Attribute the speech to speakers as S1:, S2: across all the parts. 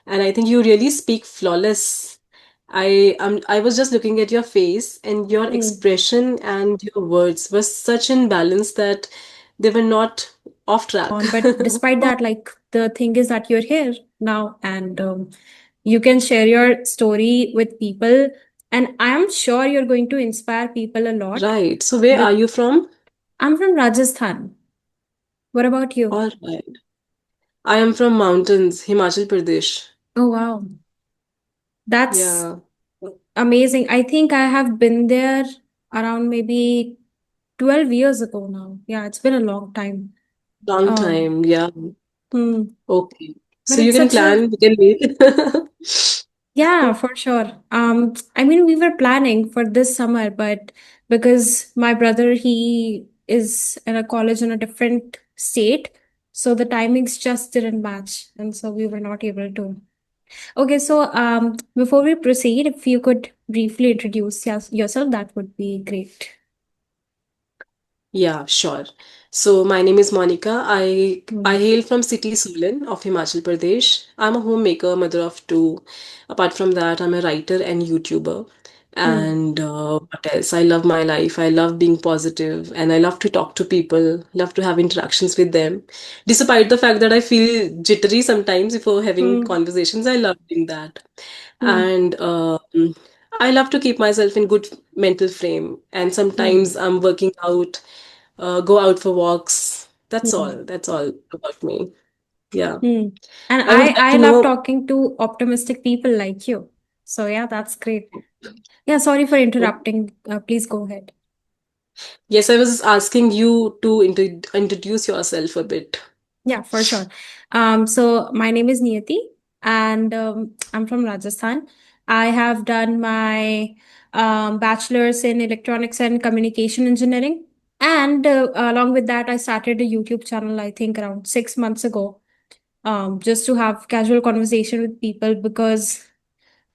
S1: and I think you really speak flawless. I was just looking at your face, and your
S2: Hmm.
S1: expression and your words were such in balance that they were not off track.
S2: On, but despite that, like the thing is that you're here now, and you can share your story with people, and I'm sure you're going to inspire people a lot.
S1: Right. So where
S2: With
S1: are you from?
S2: I'm from Rajasthan. What about you?
S1: All right. I am from mountains, Himachal Pradesh.
S2: Oh wow, that's
S1: Yeah,
S2: amazing. I think I have been there around maybe 12 years ago now. Yeah, it's been a long time.
S1: long
S2: Um,
S1: time. Yeah.
S2: hmm.
S1: Okay.
S2: But
S1: So you
S2: it's
S1: can
S2: such a
S1: plan, we can meet.
S2: Yeah, for sure. I mean, we were planning for this summer, but because my brother, he is in a college in a different state, so the timings just didn't match, and so we were not able to. Okay, so before we proceed, if you could briefly introduce yourself, that would be great.
S1: Yeah, sure. So my name is Monica. I
S2: Hmm.
S1: hail from city Solin of Himachal Pradesh. I'm a homemaker, mother of two. Apart from that, I'm a writer and YouTuber.
S2: Hmm.
S1: And what else? I love my life. I love being positive, and I love to talk to people, love to have interactions with them. Despite the fact that I feel jittery sometimes before having
S2: Hmm.
S1: conversations, I love doing that.
S2: Hmm.
S1: And I love to keep myself in good mental frame. And
S2: Hmm.
S1: sometimes I'm working out, go out for walks. That's
S2: Hmm.
S1: all. That's all about me. Yeah.
S2: Hmm. And
S1: I would like
S2: I
S1: to
S2: love
S1: know.
S2: talking to optimistic people like you. So yeah, that's great. Yeah, sorry for interrupting. Please go ahead.
S1: Yes, I was asking you to introduce yourself a bit.
S2: Yeah, for sure. So my name is Niyati, and I'm from Rajasthan. I have done my bachelor's in electronics and communication engineering, and along with that, I started a YouTube channel. I think around 6 months ago, just to have casual conversation with people because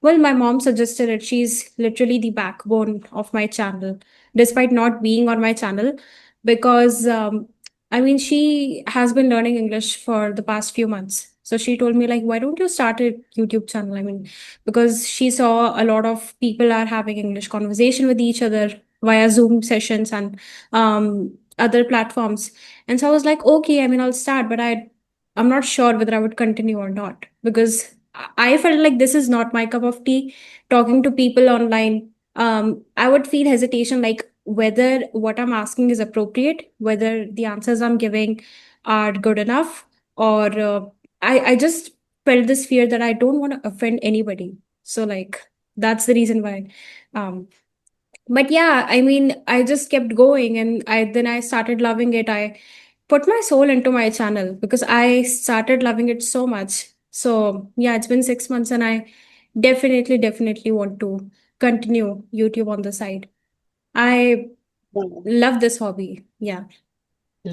S2: well, my mom suggested it. She's literally the backbone of my channel, despite not being on my channel, because I mean, she has been learning English for the past few months. So she told me, like, why don't you start a YouTube channel? I mean, because she saw a lot of people are having English conversation with each other via Zoom sessions and other platforms. And so I was like, okay, I mean, I'll start, but I'm not sure whether I would continue or not because I felt like this is not my cup of tea. Talking to people online, I would feel hesitation like whether what I'm asking is appropriate, whether the answers I'm giving are good enough, or I just felt this fear that I don't want to offend anybody. So, like, that's the reason why. Um, but yeah, I mean, I just kept going and I started loving it. I put my soul into my channel because I started loving it so much. So yeah, it's been 6 months and I definitely want to continue YouTube on the side. I love this hobby. Yeah.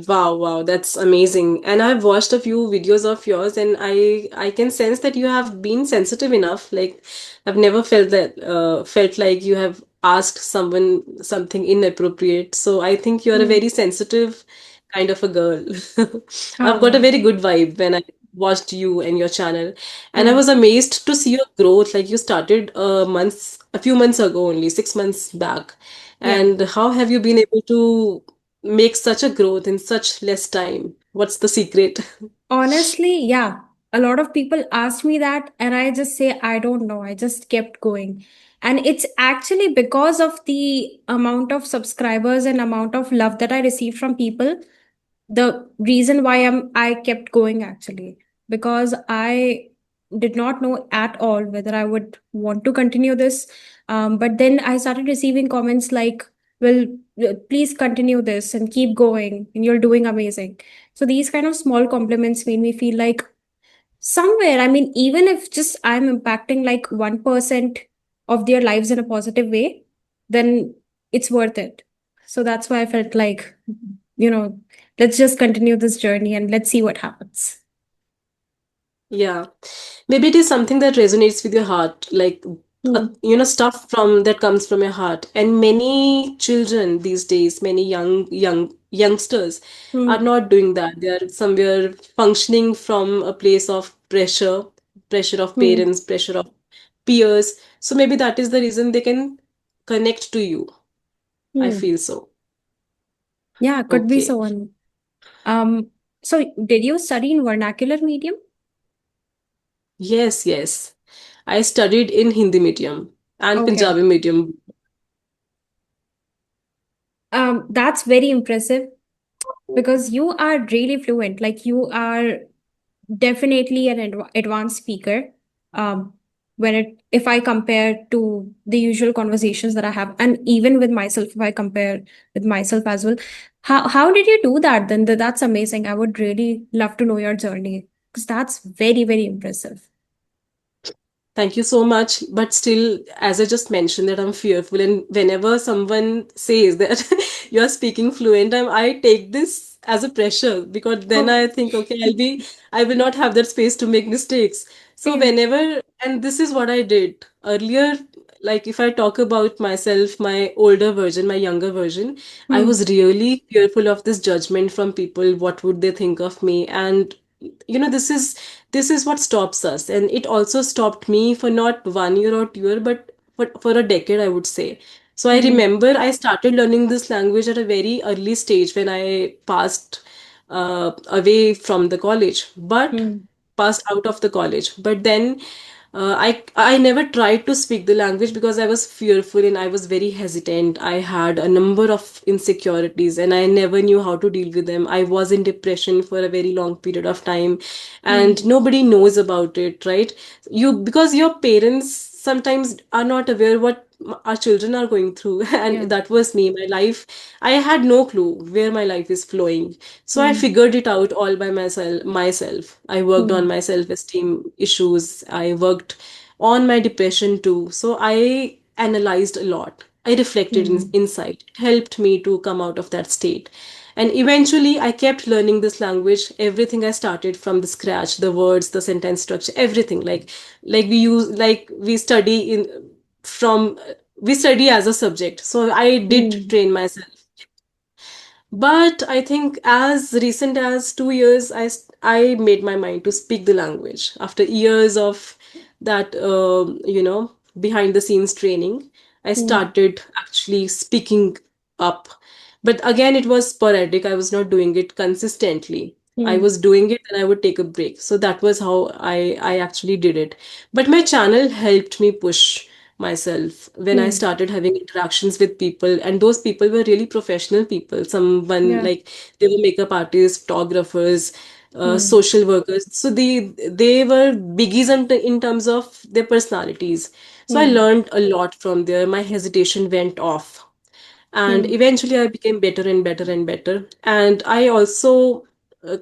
S1: Wow, wow, that's amazing. And I've watched a few videos of yours, and I can sense that you have been sensitive enough. Like I've never felt that felt like you have asked someone something inappropriate. So I think you're a
S2: Hmm.
S1: very sensitive kind of a girl. I've
S2: Oh
S1: got a
S2: wow.
S1: very good vibe when I watched you and your channel, and I
S2: Hmm.
S1: was amazed to see your growth. Like you started a few months ago only, 6 months back.
S2: Yeah.
S1: And how have you been able to make such a growth in such less time? What's the secret?
S2: Honestly, yeah. A lot of people ask me that, and I just say, I don't know. I just kept going. And it's actually because of the amount of subscribers and amount of love that I received from people. The reason why I kept going actually, because I did not know at all whether I would want to continue this. But then I started receiving comments like, well, please continue this and keep going, and you're doing amazing. So these kind of small compliments made me feel like somewhere, I mean, even if just I'm impacting like 1% of their lives in a positive way, then it's worth it. So that's why I felt like, you know, let's just continue this journey and let's see what happens.
S1: Yeah. Maybe it is something that resonates with your heart, like
S2: Hmm.
S1: stuff from that comes from your heart. And many children these days, many youngsters are
S2: Hmm.
S1: not doing that. They are somewhere functioning from a place of pressure. pressure of
S2: Hmm.
S1: parents, pressure of peers. So maybe that is the reason they can connect to you. I
S2: Hmm.
S1: feel so.
S2: Yeah, could be
S1: Okay.
S2: so on. Um, so did you study in vernacular medium?
S1: Yes, yes. I studied in Hindi medium and
S2: Okay.
S1: Punjabi medium.
S2: That's very impressive because you are really fluent. Like you are definitely an advanced speaker. Um, when it if I compare to the usual conversations that I have, and even with myself, if I compare with myself as well, how did you do that? Then that's amazing. I would really love to know your journey because that's very very impressive.
S1: Thank you so much. But still, as I just mentioned, that I'm fearful. And whenever someone says that you're speaking fluent, I take this as a pressure because then
S2: Oh,
S1: I think, okay, I will not have that space to make mistakes. So
S2: yeah.
S1: whenever, and this is what I did earlier, like if I talk about myself, my older version, my younger version, I
S2: Hmm.
S1: was really fearful of this judgment from people. What would they think of me? And this is what stops us, and it also stopped me for not 1 year or 2 year, but for a decade, I would say. So I
S2: Hmm.
S1: remember I started learning this language at a very early stage when I passed away from the college, but
S2: Hmm.
S1: passed out of the college. But then I never tried to speak the language because I was fearful and I was very hesitant. I had a number of insecurities and I never knew how to deal with them. I was in depression for a very long period of time, and
S2: Hmm.
S1: nobody knows about it, right? Because your parents sometimes are not aware what our children are going through, and
S2: Yeah.
S1: that was me. My life, I had no clue where my life is flowing. So I
S2: Hmm.
S1: figured it out all by myself. I worked on
S2: Hmm.
S1: my self-esteem issues. I worked on my depression too. So I analyzed a lot. I reflected
S2: Hmm.
S1: inside. It helped me to come out of that state. And eventually I kept learning this language. Everything I started from the scratch, the words, the sentence structure, everything. Like we study in from we study as a subject. So I did
S2: Hmm.
S1: train myself, but I think as recent as 2 years, I made my mind to speak the language. After years of that, behind the scenes training, I
S2: Hmm.
S1: started actually speaking up. But again, it was sporadic. I was not doing it consistently. I
S2: Hmm.
S1: was doing it and I would take a break. So that was how I actually did it. But my channel helped me push myself when I
S2: Hmm.
S1: started having interactions with people, and those people were really professional people. Someone
S2: Yeah.
S1: like they were makeup artists, photographers,
S2: Hmm.
S1: social workers. So they were biggies in terms of their personalities. So I
S2: Hmm.
S1: learned a lot from there. My hesitation went off, and
S2: Hmm.
S1: eventually I became better and better and better. And I also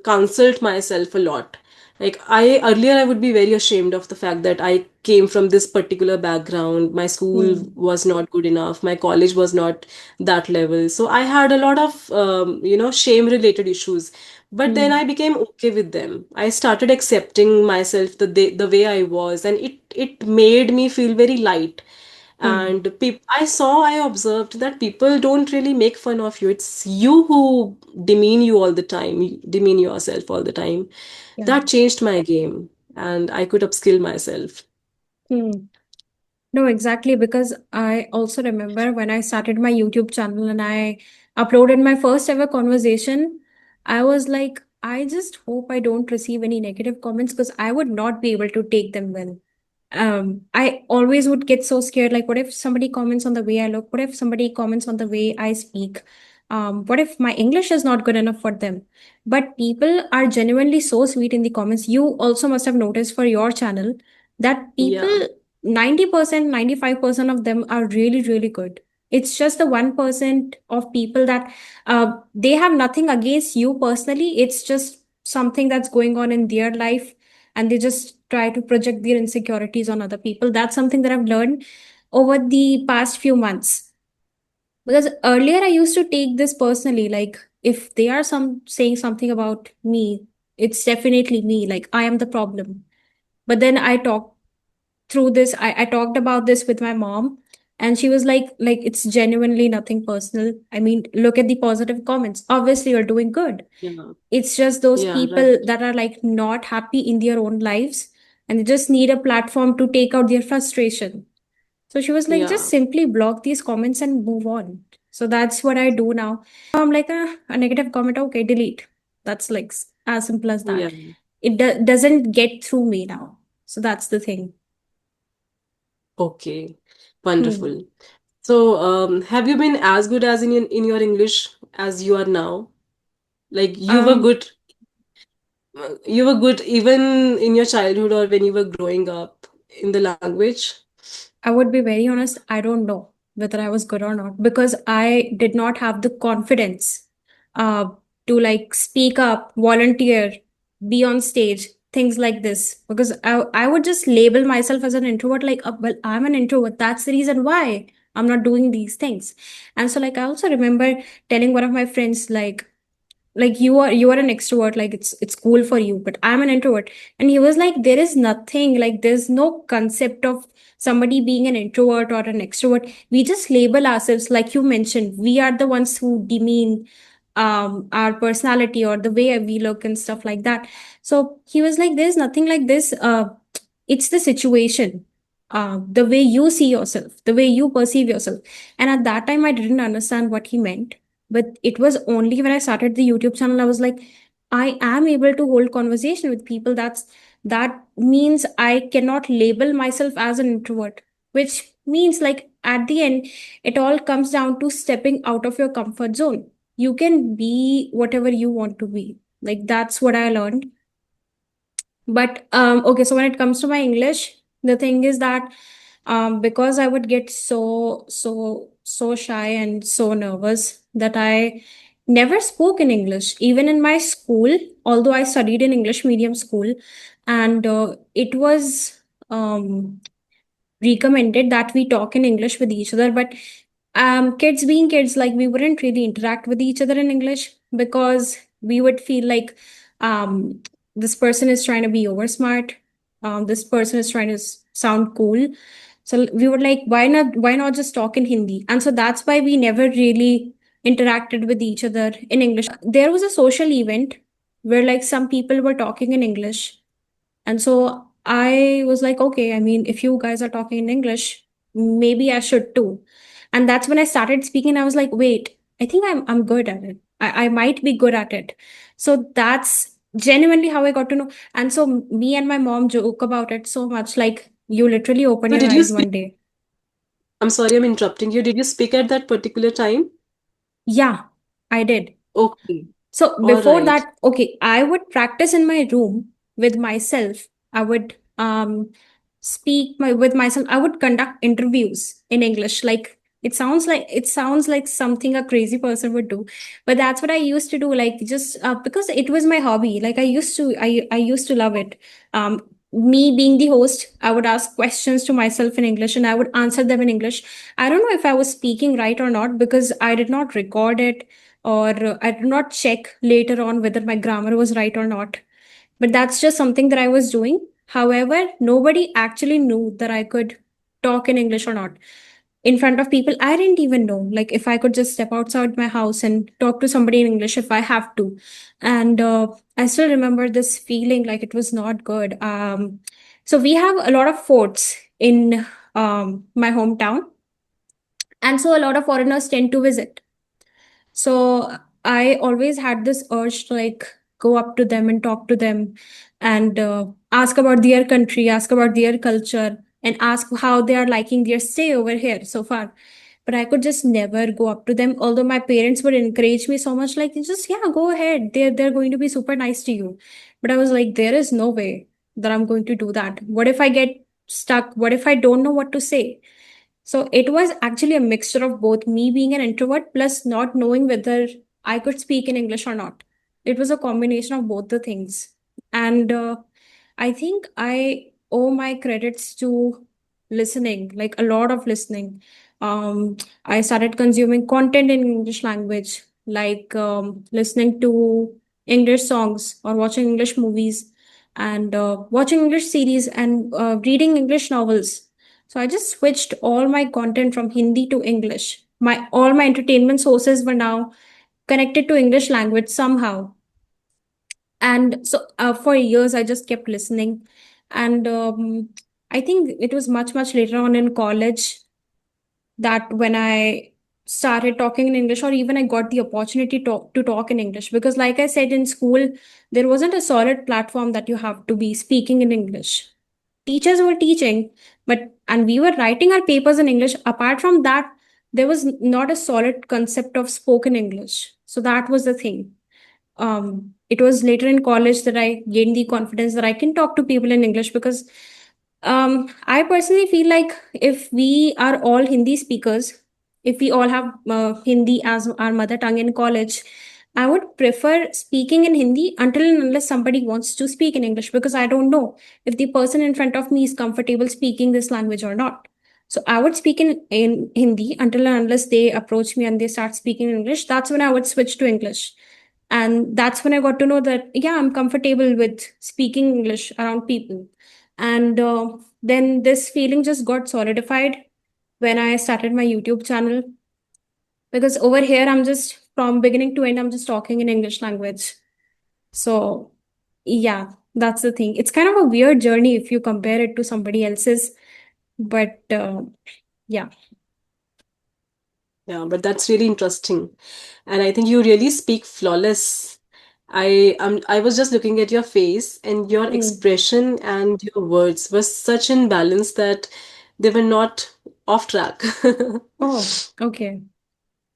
S1: counseled myself a lot. Like I earlier I would be very ashamed of the fact that I came from this particular background. My school
S2: Hmm.
S1: was not good enough, my college was not that level, so I had a lot of shame related issues. But then
S2: Hmm.
S1: I became okay with them. I started accepting myself the way I was, and it made me feel very light.
S2: Hmm.
S1: And I observed that people don't really make fun of you. It's you who demean you all the time, you demean yourself all the time.
S2: Yeah.
S1: That changed my game, and I could upskill myself.
S2: Hmm. No, exactly. Because I also remember when I started my YouTube channel and I uploaded my first ever conversation, I was like, I just hope I don't receive any negative comments because I would not be able to take them well. I always would get so scared. Like, what if somebody comments on the way I look? What if somebody comments on the way I speak? What if my English is not good enough for them? But people are genuinely so sweet in the comments. You also must have noticed for your channel that people,
S1: Yeah,
S2: 90%, 95% of them are really, really good. It's just the 1% of people that they have nothing against you personally. It's just something that's going on in their life and they just try to project their insecurities on other people. That's something that I've learned over the past few months. Because earlier I used to take this personally, like if they are some saying something about me, it's definitely me. Like I am the problem. But then I talked through this. I talked about this with my mom, and she was like it's genuinely nothing personal. I mean, look at the positive comments. Obviously, you're doing good.
S1: yeah,
S2: It's just those
S1: yeah,
S2: people
S1: right.
S2: that are like not happy in their own lives. and they just need a platform to take out their frustration. So she was like, just
S1: Yeah.
S2: simply block these comments and move on. So that's what I do now. I'm like, a negative comment, okay, delete. That's like as simple as
S1: Yeah.
S2: that. It doesn't get through me now. So that's the thing.
S1: Okay.
S2: Hmm.
S1: Wonderful. So, have you been as good as in your English as you are now? Like
S2: Um,
S1: you were good even in your childhood or when you were growing up in the language?
S2: I would be very honest, I don't know whether I was good or not because I did not have the confidence uh, to like speak up, volunteer, be on stage, things like this. Because I would just label myself as an introvert, like, well, I'm an introvert. That's the reason why I'm not doing these things. And so, like, I also remember telling one of my friends, like you are an extrovert, like it's cool for you, but I'm an introvert. And he was like, there is nothing, like there's no concept of somebody being an introvert or an extrovert. We just label ourselves, like you mentioned, we are the ones who demean our personality or the way we look and stuff like that. So he was like, there's nothing like this. It's the situation, the way you see yourself, the way you perceive yourself. And at that time I didn't understand what he meant, but it was only when I started the YouTube channel I was like, I am able to hold conversation with people. That means I cannot label myself as an introvert, which means like at the end it all comes down to stepping out of your comfort zone. You can be whatever you want to be. Like that's what I learned. But okay, so when it comes to my English, the thing is that because I would get so shy and so nervous that I never spoke in English, even in my school. Although I studied in English medium school, and it was recommended that we talk in English with each other. But kids being kids, like we wouldn't really interact with each other in English because we would feel like this person is trying to be over smart. This person is trying to sound cool. So we were like, why not just talk in Hindi? And so that's why we never really interacted with each other in English. There was a social event where like some people were talking in English, and so I was like, okay, I mean, if you guys are talking in English, maybe I should too. And that's when I started speaking. I was like, wait, I think I'm good at it. I might be good at it. So that's genuinely how I got to know. And so me and my mom joke about it so much. Like you literally open
S1: So
S2: your
S1: did you
S2: eyes
S1: speak?
S2: one day.
S1: I'm sorry, I'm interrupting you. Did you speak at that particular time?
S2: Yeah, I did.
S1: Okay.
S2: So
S1: All
S2: before
S1: right.
S2: that, okay, I would practice in my room with myself. I would speak with myself. I would conduct interviews in English. Like it sounds like something a crazy person would do, but that's what I used to do. Like just because it was my hobby. Like I used to love it. Um, Me being the host, I would ask questions to myself in English and I would answer them in English. I don't know if I was speaking right or not because I did not record it, or I did not check later on whether my grammar was right or not. But that's just something that I was doing. However, nobody actually knew that I could talk in English or not. In front of people, I didn't even know. Like, if I could just step outside my house and talk to somebody in English if I have to. And I still remember this feeling like it was not good. So, we have a lot of forts in my hometown. And so, a lot of foreigners tend to visit. So I always had this urge to like go up to them and talk to them and ask about their country, ask about their culture, and ask how they are liking their stay over here so far. But I could just never go up to them. Although my parents would encourage me so much, like just yeah, go ahead. They're going to be super nice to you. But I was like, there is no way that I'm going to do that. What if I get stuck? What if I don't know what to say? So it was actually a mixture of both me being an introvert plus not knowing whether I could speak in English or not. It was a combination of both the things. And I think I owe my credits to listening, like a lot of listening. I started consuming content in English language, like listening to English songs or watching English movies and watching English series and reading English novels. So I just switched all my content from Hindi to English. My all my entertainment sources were now connected to English language somehow. And so for years I just kept listening. And I think it was much later on in college that when I started talking in English, or even I got the opportunity to talk in English. Because, like I said, in school, there wasn't a solid platform that you have to be speaking in English. Teachers were teaching, and we were writing our papers in English. Apart from that, there was not a solid concept of spoken English. So that was the thing. It was later in college that I gained the confidence that I can talk to people in English, because I personally feel like if we are all Hindi speakers, if we all have Hindi as our mother tongue in college, I would prefer speaking in Hindi until and unless somebody wants to speak in English, because I don't know if the person in front of me is comfortable speaking this language or not. So I would speak in Hindi until and unless they approach me and they start speaking English. That's when I would switch to English. And that's when I got to know that, yeah, I'm comfortable with speaking English around people. And then this feeling just got solidified when I started my YouTube channel, because over here I'm just, from beginning to end, I'm just talking in English language. So yeah, that's the thing. It's kind of a weird journey if you compare it to somebody else's, but yeah.
S1: Yeah, but that's really interesting. And I think you really speak flawless. I was just looking at your face, and your
S2: Hmm.
S1: expression and your words were such in balance that they were not off track.
S2: Oh, okay.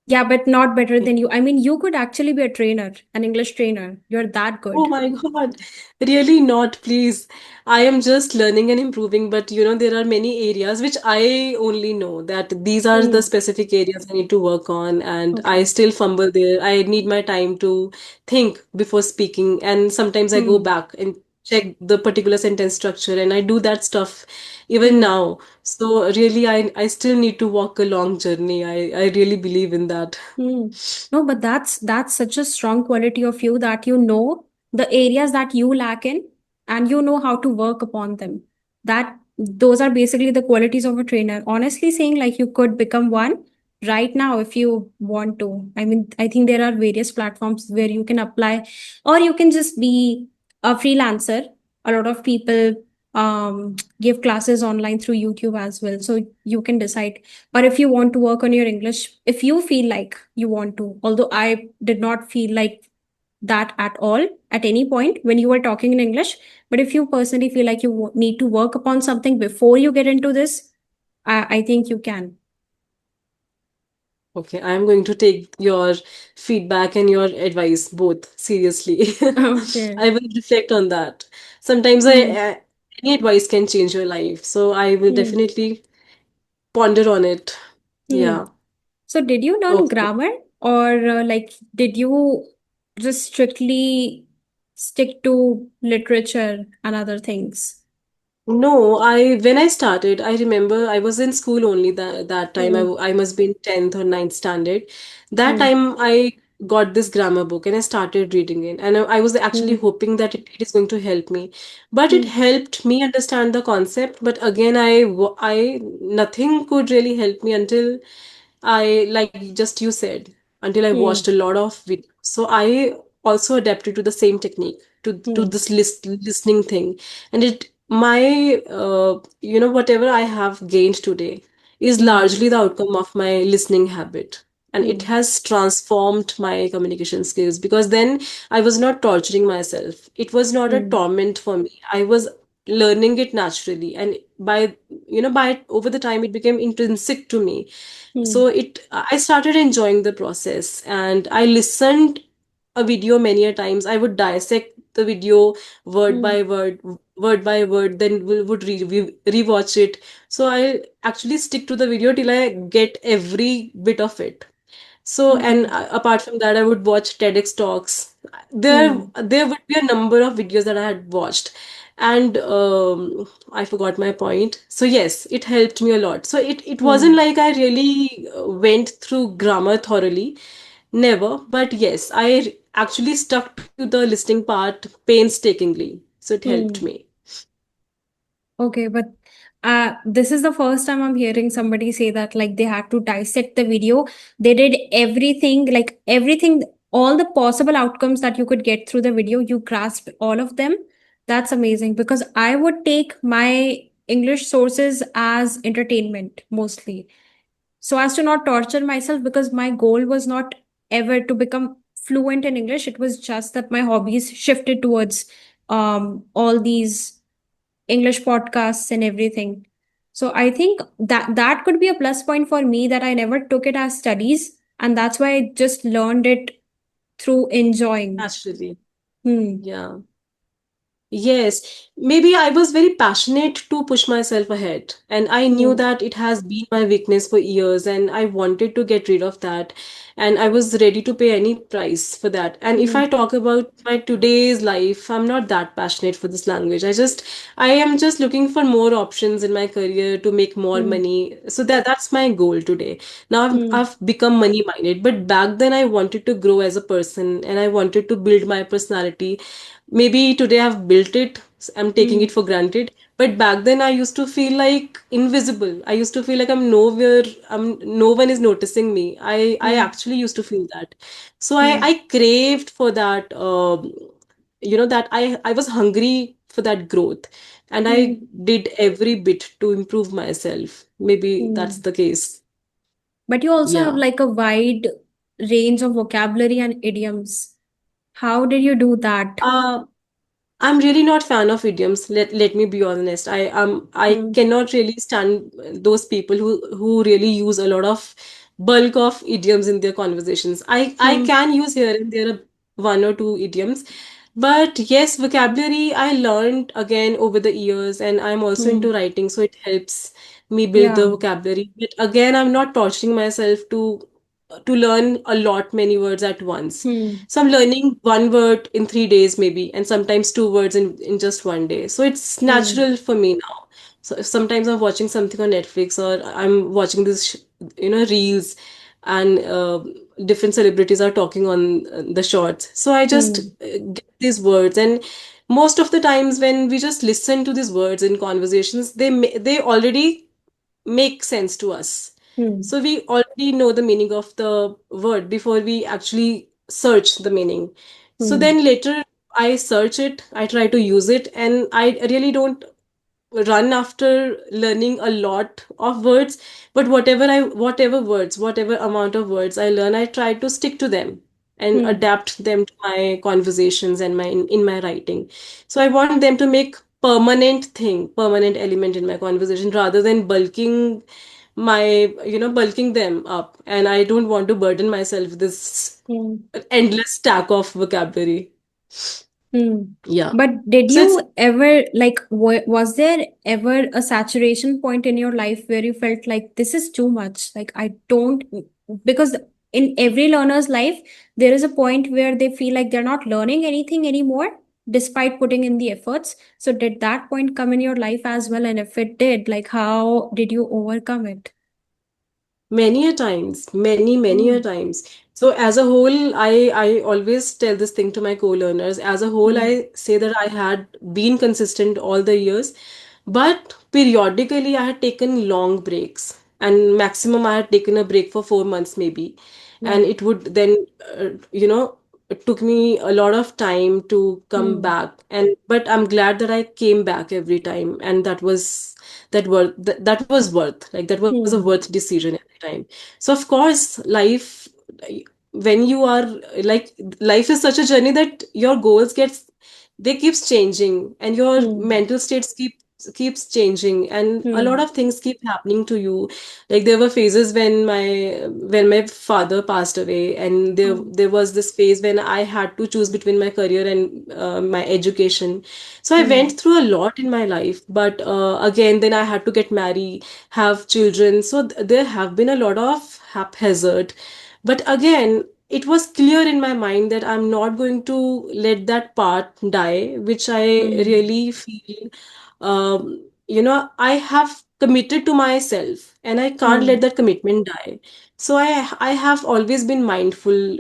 S2: Yeah, but not better than you. I mean, you could actually be a trainer, an English trainer. You're that
S1: Oh
S2: good.
S1: my God. Really not, please. I am just learning and improving, but there are many areas which I only know that these are the
S2: Hmm.
S1: specific areas I need to work on, and I
S2: Okay.
S1: still fumble there. I need my time to think before speaking, and sometimes I go
S2: Hmm.
S1: back and check the particular sentence structure, and I do that stuff even
S2: Hmm.
S1: now. So really, I still need to walk a long journey. I really believe in that.
S2: Hmm. No, but that's such a strong quality of you, that you know the areas that you lack in, and you know how to work upon them. That those are basically the qualities of a trainer. Honestly saying, like, you could become one right now if you want to. I mean, I think there are various platforms where you can apply, or you can just be a freelancer. A lot of people give classes online through YouTube as well. So you can decide. Or if you want to work on your English, if you feel like you want to, although I did not feel like that at all at any point when you were talking in English, but if you personally feel like you need to work upon something before you get into this, I think you can.
S1: Okay, I'm going to take your feedback and your advice both seriously.
S2: Okay.
S1: I will reflect on that. Sometimes
S2: Hmm.
S1: any advice can change your life, so I will
S2: Hmm.
S1: definitely ponder on it.
S2: Hmm.
S1: Yeah.
S2: So did you learn
S1: Okay.
S2: grammar, or like did you just strictly stick to literature and other things?
S1: No, when I started, I remember I was in school only that time.
S2: Hmm.
S1: I must be in 10th or ninth standard. That
S2: Hmm.
S1: time I got this grammar book and I started reading it. And I was actually
S2: Hmm.
S1: hoping that it is going to help me. But it
S2: Hmm.
S1: helped me understand the concept. But again, nothing could really help me until like just you said, until I watched
S2: Hmm.
S1: a lot of videos. So I also adapted to the same technique, to
S2: Hmm.
S1: this listening thing, and it my whatever I have gained today is
S2: Hmm.
S1: largely the outcome of my listening habit. And it
S2: Hmm.
S1: has transformed my communication skills, because then I was not torturing myself. It was not a
S2: Hmm.
S1: torment for me. I was learning it naturally, and by over the time it became intrinsic to me. So
S2: Hmm.
S1: I started enjoying the process, and I listened a video many a times. I would dissect the video word
S2: Hmm.
S1: by word, word by word, then would rewatch it. So I actually stick to the video till I get every bit of it. So, and
S2: Okay.
S1: apart from that, I would watch TEDx talks.
S2: Hmm.
S1: There would be a number of videos that I had watched, and I forgot my point. So yes, it helped me a lot. So it wasn't
S2: Hmm.
S1: like I really went through grammar thoroughly, never. But yes, actually stuck to the listening part painstakingly. So it helped
S2: Hmm.
S1: me.
S2: Okay, but this is the first time I'm hearing somebody say that, like, they had to dissect the video. They did everything, like everything, all the possible outcomes that you could get through the video. You grasped all of them. That's amazing because I would take my English sources as entertainment mostly, so as to not torture myself, because my goal was not ever to become fluent in English. It was just that my hobbies shifted towards all these English podcasts and everything. So I think that that could be a plus point for me, that I never took it as studies, and that's why I just learned it through enjoying.
S1: Naturally.
S2: Hmm.
S1: Yeah. Yes, maybe I was very passionate to push myself ahead, and I knew
S2: Hmm.
S1: that it has been my weakness for years, and I wanted to get rid of that, and I was ready to pay any price for that. And if
S2: Hmm.
S1: I talk about my today's life, I'm not that passionate for this language. I am just looking for more options in my career to make more
S2: Hmm.
S1: money. So that's my goal today. Now
S2: Hmm.
S1: I've become money minded, but back then I wanted to grow as a person, and I wanted to build my personality. Maybe today I've built it, I'm taking it
S2: Hmm.
S1: for granted. But back then I used to feel like invisible. I used to feel like I'm nowhere, no one is noticing me. I
S2: Hmm.
S1: actually used to feel that. So I
S2: Hmm.
S1: craved for that, that I was hungry for that growth. And
S2: Hmm.
S1: I did every bit to improve myself. Maybe that's
S2: Hmm.
S1: the case.
S2: But you also have
S1: Yeah.
S2: like a wide range of vocabulary and idioms. How did you do that?
S1: Uh, I'm really not fan of idioms. Let me be honest. I
S2: Hmm.
S1: cannot really stand those people who really use a lot of bulk of idioms in their conversations. I
S2: Hmm.
S1: can use here and there one or two idioms, but yes, vocabulary I learned again over the years, and I'm also
S2: Hmm.
S1: into writing, so it helps me build the
S2: Yeah.
S1: vocabulary. But again, I'm not torturing myself to learn a lot many words at once.
S2: Hmm.
S1: So I'm learning one word in 3 days maybe, and sometimes two words in just one day. So it's
S2: Hmm.
S1: natural for me now. So if sometimes I'm watching something on Netflix, or I'm watching reels, and different celebrities are talking on the shorts. So I just
S2: Hmm.
S1: get these words, and most of the times when we just listen to these words in conversations, they already make sense to us.
S2: Hmm.
S1: So we already know the meaning of the word before we actually search the meaning. So
S2: Hmm.
S1: then later I search it, I try to use it, and I really don't run after learning a lot of words, but whatever amount of words I learn, I try to stick to them and
S2: Hmm.
S1: adapt them to my conversations and in my writing. So I want them to make permanent element in my conversation, rather than bulking them up, and I don't want to burden myself with this
S2: Hmm.
S1: endless stack of vocabulary.
S2: Hmm.
S1: Yeah.
S2: But did
S1: So it's
S2: you ever, like, was there ever a saturation point in your life where you felt like this is too much? Like, I don't, because in every learner's life, there is a point where they feel like they're not learning anything anymore despite putting in the efforts. So, did that point come in your life as well? And if it did, like, how did you overcome it?
S1: many a times, many a
S2: Hmm.
S1: times. So as a whole, I always tell this thing to my co-learners. As a whole,
S2: Hmm.
S1: I say that I had been consistent all the years, but periodically I had taken long breaks, and maximum I had taken a break for 4 months maybe, and
S2: Hmm.
S1: it would then, it took me a lot of time to come
S2: Hmm.
S1: back, and but I'm glad that I came back every time, and that was worth, like that was a
S2: Hmm.
S1: worth decision every time. So of course life, when you are, like, life is such a journey that your goals they keeps changing, and your
S2: Hmm.
S1: mental states keeps changing, and a lot
S2: Hmm.
S1: of things keep happening to you. Like there were phases when my father passed away, and
S2: Hmm.
S1: there was this phase when I had to choose between my career and my education. So I
S2: Hmm.
S1: went through a lot in my life, but again, then I had to get married, have children. So there have been a lot of haphazard. But again, it was clear in my mind that I'm not going to let that part die, which I
S2: Hmm.
S1: really feel. I have committed to myself, and I can't let
S2: Hmm.
S1: that commitment die. So I have always been mindful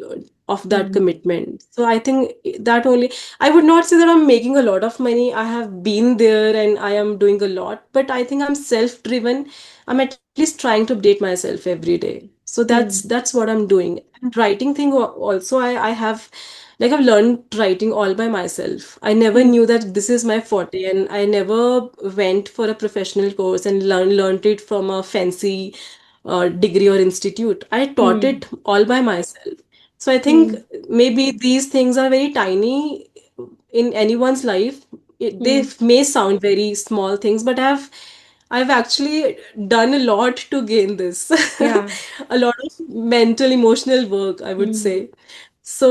S1: of that
S2: Hmm.
S1: commitment. So I think that only, I would not say that I'm making a lot of money. I have been there and I am doing a lot, but I think I'm self-driven. I'm at least trying to update myself every day. So that's
S2: Hmm.
S1: that's what I'm doing. And writing thing also, I have. like I've learned writing all by myself. I never
S2: Hmm.
S1: knew that this is my forte, and I never went for a professional course and learned it from a fancy degree or institute. I taught
S2: Hmm.
S1: it all by myself. So I think
S2: Hmm.
S1: maybe these things are very tiny in anyone's life. They
S2: Hmm.
S1: may sound very small things, but I've actually done a lot to gain this.
S2: Yeah.
S1: A lot of mental, emotional work, I would
S2: Hmm.
S1: say. So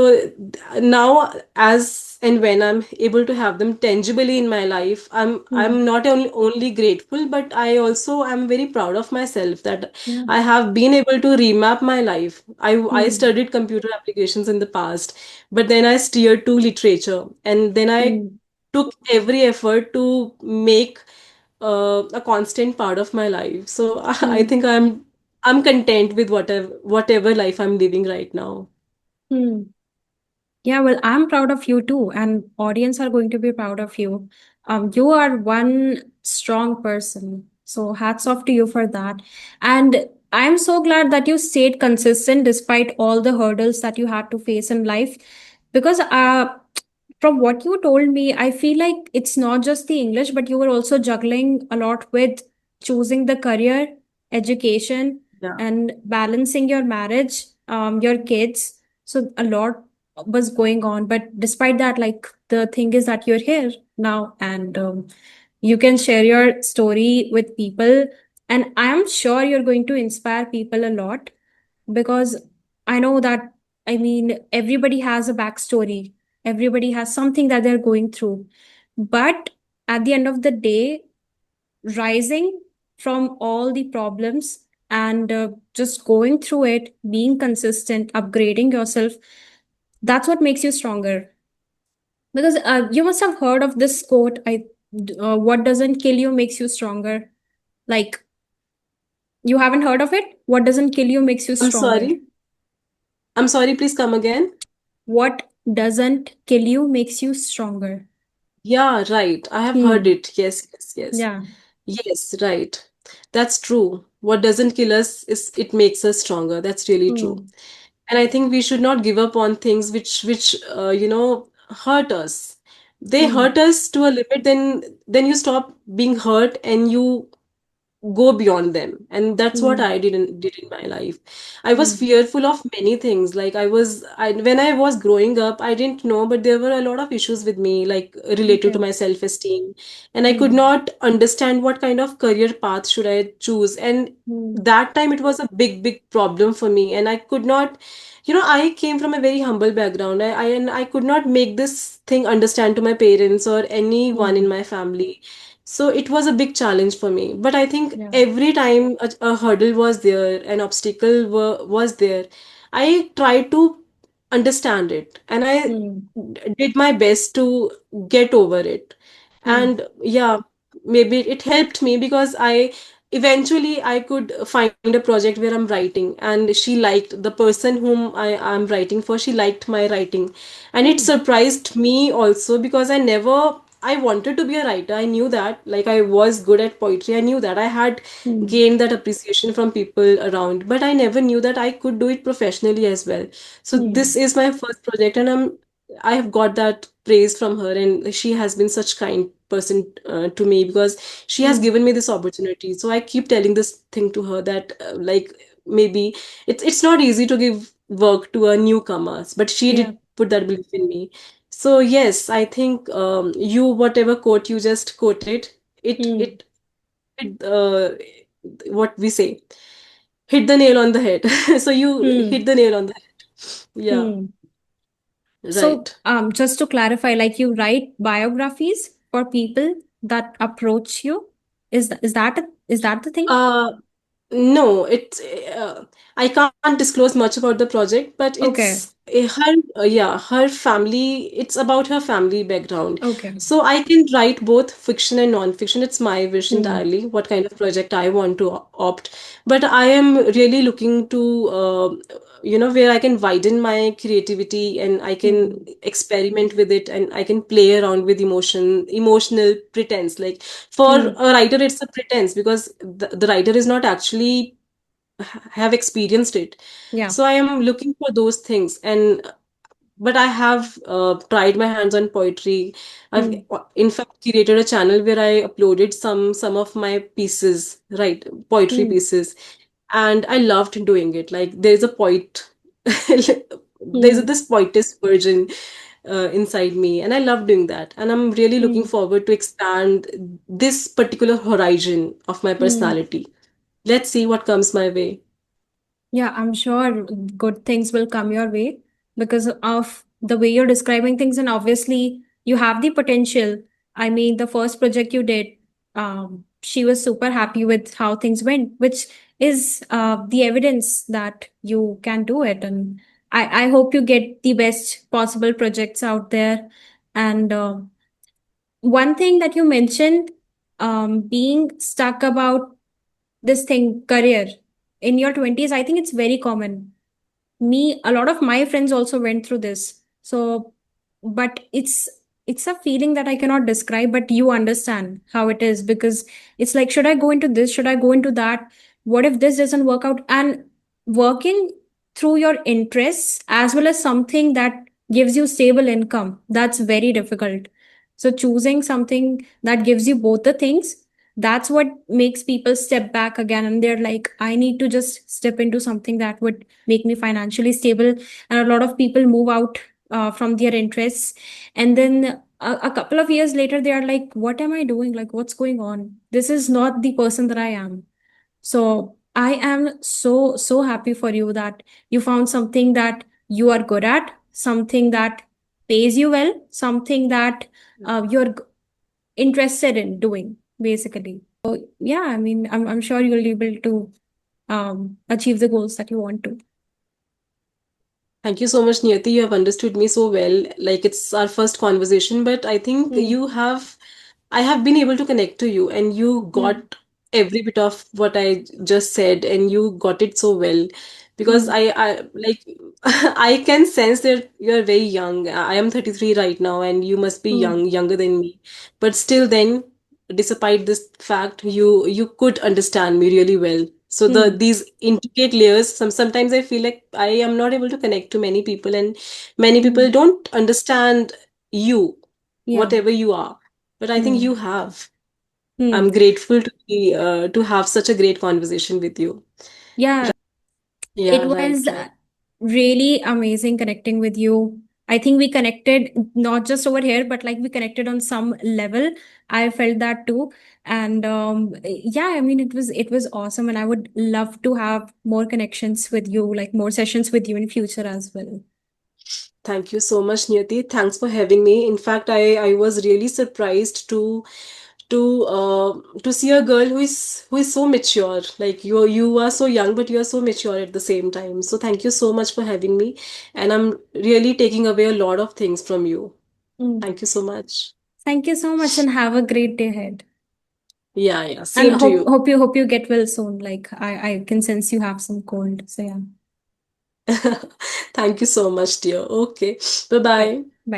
S1: now, as and when I'm able to have them tangibly in my life,
S2: Hmm.
S1: I'm not only grateful, but I also am very proud of myself that
S2: Yeah.
S1: I have been able to remap my life. I
S2: Hmm.
S1: studied computer applications in the past, but then I steered to literature, and then I
S2: Hmm.
S1: took every effort to make a constant part of my life. So I
S2: Hmm.
S1: think I'm content with whatever life I'm living right now.
S2: Hmm. Yeah, well, I'm proud of you too, and audience are going to be proud of you. You are one strong person, so hats off to you for that. And I'm so glad that you stayed consistent despite all the hurdles that you had to face in life. Because from what you told me, I feel like it's not just the English, but you were also juggling a lot with choosing the career, education,
S1: Yeah.
S2: and balancing your marriage, your kids. So a lot was going on, but despite that, like, the thing is that you're here now, and you can share your story with people, and I am sure you're going to inspire people a lot, because I know that, I mean, everybody has a backstory, everybody has something that they're going through, but at the end of the day, rising from all the problems and just going through it, being consistent, upgrading yourself, that's what makes you stronger. Because you must have heard of this quote, what doesn't kill you makes you stronger. Like, you haven't heard of it? What doesn't kill you makes you
S1: I'm
S2: stronger.
S1: sorry. I'm sorry, please come again.
S2: What doesn't kill you makes you stronger.
S1: Yeah, right. I have heard
S2: Hmm.
S1: it. Yes, yes, yes.
S2: Yeah.
S1: Yes, right. That's true. What doesn't kill us is it makes us stronger. That's really true.
S2: Hmm.
S1: And I think we should not give up on things which hurt us. They
S2: Hmm.
S1: hurt us to a limit, then you stop being hurt and you go beyond them, and that's what
S2: Hmm.
S1: I did in my life. I was
S2: Hmm.
S1: fearful of many things. Like when I was growing up, I didn't know, but there were a lot of issues with me, like related to
S2: Okay.
S1: my self-esteem, and I could
S2: Hmm.
S1: not understand what kind of career path should I choose. And
S2: Hmm.
S1: that time it was a big problem for me, and I could not, I came from a very humble background. And I could not make this thing understand to my parents or anyone in
S2: Hmm.
S1: my family. So it was a big challenge for me. But I think
S2: Yeah.
S1: every time a hurdle was there, an obstacle was there, I tried to understand it, and I
S2: Hmm.
S1: did my best to get over it.
S2: Hmm.
S1: And yeah, maybe it helped me because I eventually I could find a project where I'm writing, and the person whom am writing for, she liked my writing. And it
S2: Hmm.
S1: surprised me also because I wanted to be a writer. I knew that, like, I was good at poetry. I knew that I had
S2: Hmm.
S1: gained that appreciation from people around, but I never knew that I could do it professionally as well. So
S2: Hmm.
S1: this is my first project, and I have got that praise from her, and she has been such kind person to me because she has
S2: Hmm.
S1: given me this opportunity. So I keep telling this thing to her that like maybe it's not easy to give work to a newcomer, but she
S2: Yeah.
S1: did put that belief in me. So yes, I think you whatever quote you just quoted, it
S2: Hmm.
S1: it it what we say, hit the nail on the head. So you
S2: Hmm.
S1: hit the nail on the head. Yeah,
S2: Hmm. So,
S1: right.
S2: just to clarify, like, you write biographies for people that approach you. Is that the thing?
S1: Uh, No, I can't disclose much about the project, but
S2: Okay.
S1: her family, it's about her family background.
S2: Okay.
S1: So I can write both fiction and non-fiction. It's my wish
S2: Hmm.
S1: entirely what kind of project I want to opt. But I am really looking to, where I can widen my creativity and I can
S2: Hmm.
S1: experiment with it and I can play around with emotional pretense. Like for
S2: Hmm.
S1: a writer, it's a pretense because the writer is not actually have experienced it.
S2: Yeah.
S1: So I am looking for those things, and but I have tried my hands on poetry. I've
S2: Hmm.
S1: in fact created a channel where I uploaded some of my pieces, right, poetry
S2: Hmm.
S1: pieces, and I loved doing it. Like there's a poet, there's
S2: Hmm.
S1: this poetess version inside me, and I love doing that. And I'm really looking
S2: Hmm.
S1: forward to expand this particular horizon of my
S2: Hmm.
S1: personality. Let's see what comes my way.
S2: Yeah, I'm sure good things will come your way because of the way you're describing things, and obviously you have the potential. I mean, the first project you did, she was super happy with how things went, which is the evidence that you can do it. And I hope you get the best possible projects out there. And one thing that you mentioned, being stuck about this thing, career in your 20s, I think it's very common. Me, a lot of my friends also went through this. So, but it's a feeling that I cannot describe, but you understand how it is, because it's like, should I go into this, should I go into that, what if this doesn't work out? And working through your interests as well as something that gives you stable income, that's very difficult. So choosing something that gives you both the things, that's what makes people step back again, and they're like, I need to just step into something that would make me financially stable. And a lot of people move out from their interests, and then a couple of years later they are like, what am I doing, like what's going on, this is not the person that I am. So I am so happy for you that you found something that you are good at, something that pays you well, something that you're interested in doing, basically. So yeah, I mean, I'm sure you'll be able to achieve the goals that you want to.
S1: Thank you so much, Niyati. You have understood me so well. Like it's our first conversation, but I think
S2: Hmm.
S1: I have been able to connect to you, and you
S2: Hmm.
S1: got every bit of what I just said, and you got it so well. Because
S2: Hmm.
S1: I like, I can sense that you're very young. I am 33 right now, and you must be
S2: Hmm.
S1: younger than me. But still, then, despite this fact, you could understand me really well. So
S2: Hmm.
S1: these intricate layers, sometimes I feel like I am not able to connect to many people, and many people
S2: Hmm.
S1: don't understand you,
S2: Yeah.
S1: whatever you are. But I think
S2: Hmm.
S1: you have. I'm
S2: Hmm.
S1: grateful to have such a great conversation with you.
S2: Yeah, it
S1: Yeah, right,
S2: was
S1: right.
S2: really amazing connecting with you. I think we connected not just over here, but like we connected on some level. I felt that too. And yeah, I mean, it was awesome, and I would love to have more connections with you, like more sessions with you in future as well.
S1: Thank you so much, Niyati. Thanks for having me. In fact, I was really surprised to see a girl who is so mature. Like you are so young, but you are so mature at the same time. So thank you so much for having me, and I'm really taking away a lot of things from you.
S2: Mm.
S1: Thank you so much.
S2: Thank you so much, and have a great day ahead.
S1: Yeah, yeah.
S2: And
S1: Same to
S2: hope
S1: you.
S2: hope you get well soon. Like I can sense you have some cold. So yeah.
S1: Thank you so much, dear. Okay. Bye
S2: Bye.
S1: bye.
S2: Bye.